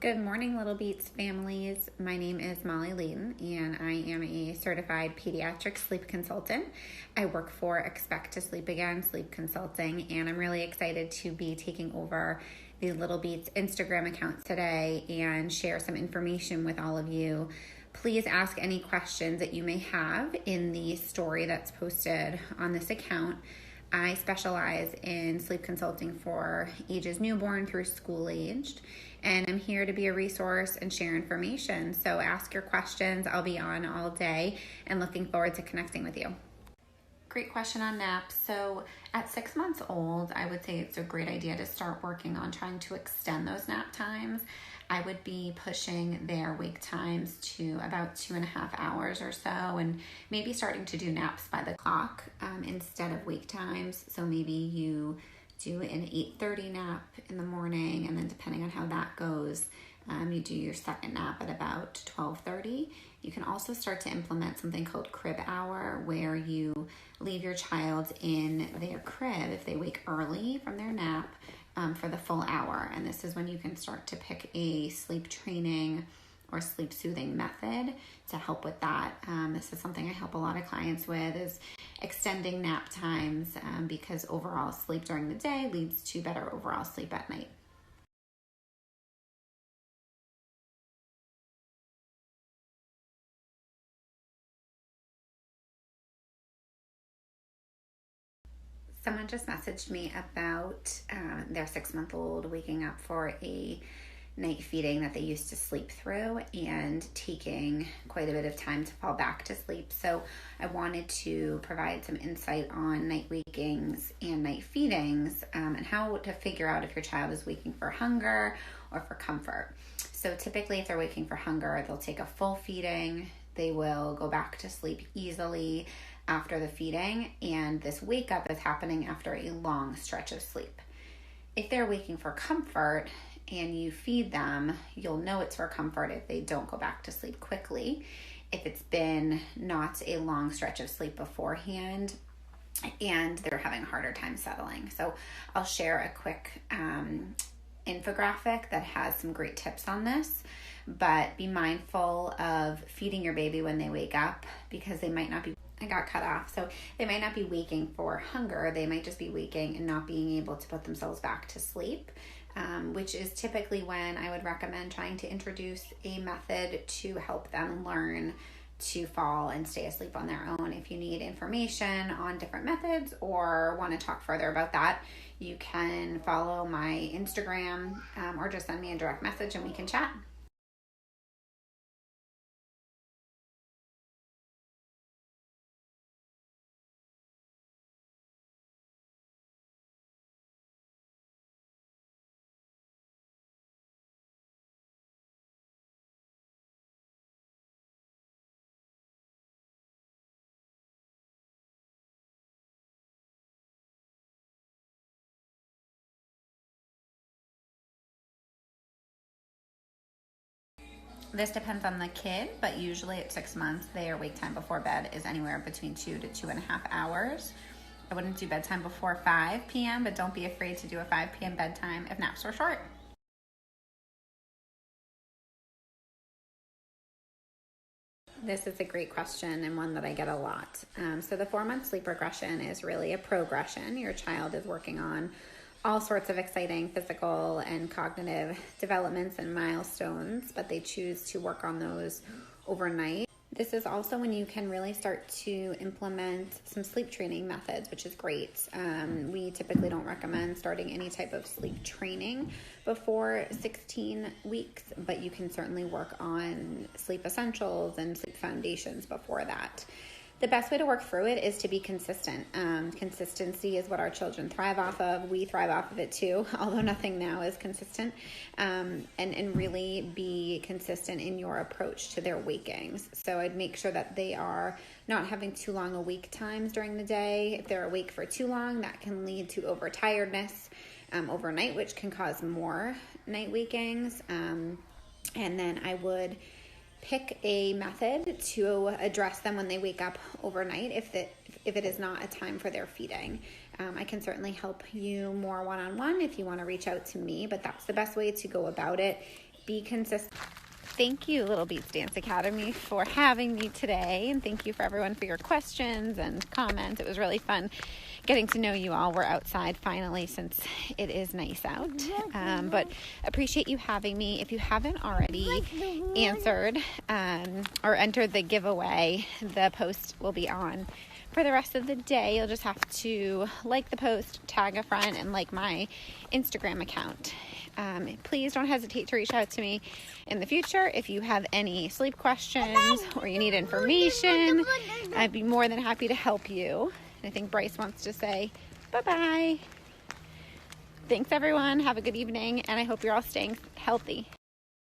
Good morning, Little Beats families. My name is Molly Layton, and I am a certified pediatric sleep consultant. I work for Expect to Sleep Again Sleep Consulting, and I'm really excited to be taking over the Little Beats Instagram account today and share some information with all of you. Please ask any questions that you may have in the story that's posted on this account. I specialize in sleep consulting for ages newborn through school aged, and I'm here to be a resource and share information. So ask your questions. I'll be on all day and looking forward to connecting with you. Great question on naps. So at 6 months old, I would say it's a great idea to start working on trying to extend those nap times. I would be pushing their wake times to about 2.5 hours or so, and maybe starting to do naps by the clock instead of wake times. So maybe you do an 8:30 nap in the morning, and then depending on how that goes, you do your second nap at about 12:30. You can also start to implement something called crib hour, where you leave your child in their crib if they wake early from their nap for the full hour. And this is when you can start to pick a sleep training or sleep soothing method to help with that. This is something I help a lot of clients with, is extending nap times because overall sleep during the day leads to better overall sleep at night. Someone just messaged me about their 6-month-old waking up for a night feeding that they used to sleep through and taking quite a bit of time to fall back to sleep. So I wanted to provide some insight on night wakings and night feedings and how to figure out if your child is waking for hunger or for comfort. So typically if they're waking for hunger, they'll take a full feeding. They will go back to sleep easily after the feeding, and this wake up is happening after a long stretch of sleep. If they're waking for comfort and you feed them, you'll know it's for comfort if they don't go back to sleep quickly, if it's been not a long stretch of sleep beforehand and they're having a harder time settling. So I'll share a quick infographic that has some great tips on this. But be mindful of feeding your baby when they wake up, because they might not be, I got cut off. So they might not be waking for hunger. They might just be waking and not being able to put themselves back to sleep, which is typically when I would recommend trying to introduce a method to help them learn to fall and stay asleep on their own. If you need information on different methods or want to talk further about that, you can follow my Instagram or just send me a direct message and we can chat. This depends on the kid, but usually at 6 months, their wake time before bed is anywhere between 2 to 2.5 hours. I wouldn't do bedtime before 5 p.m., but don't be afraid to do a 5 p.m. bedtime if naps are short. This is a great question and one that I get a lot. So the 4-month sleep regression is really a progression. Your child is working on all sorts of exciting physical and cognitive developments and milestones, but they choose to work on those overnight. This is also when you can really start to implement some sleep training methods, which is great. We typically don't recommend starting any type of sleep training before 16 weeks, but you can certainly work on sleep essentials and sleep foundations before that. The best way to work through it is to be consistent. Consistency is what our children thrive off of. We thrive off of it too, although nothing now is consistent. And really be consistent in your approach to their wakings. So I'd make sure that they are not having too long awake times during the day. If they're awake for too long, that can lead to overtiredness overnight, which can cause more night wakings. And then I would pick a method to address them when they wake up overnight if it is not a time for their feeding. I can certainly help you more one-on-one if you want to reach out to me, but that's the best way to go about it. be consistent. Thank you, Little Beats Dance Academy, for having me today, and thank you for everyone for your questions and comments. It was really fun getting to know you all. We're outside finally since it is nice out, but appreciate you having me. If you haven't already answered or entered the giveaway, the post will be on for the rest of the day. You'll just have to like the post, tag a friend, and like my Instagram account. Please don't hesitate to reach out to me in the future if you have any sleep questions or you need information. I'd be more than happy to help you. And I think Bryce wants to say bye-bye. Thanks, everyone. Have a good evening, and I hope you're all staying healthy.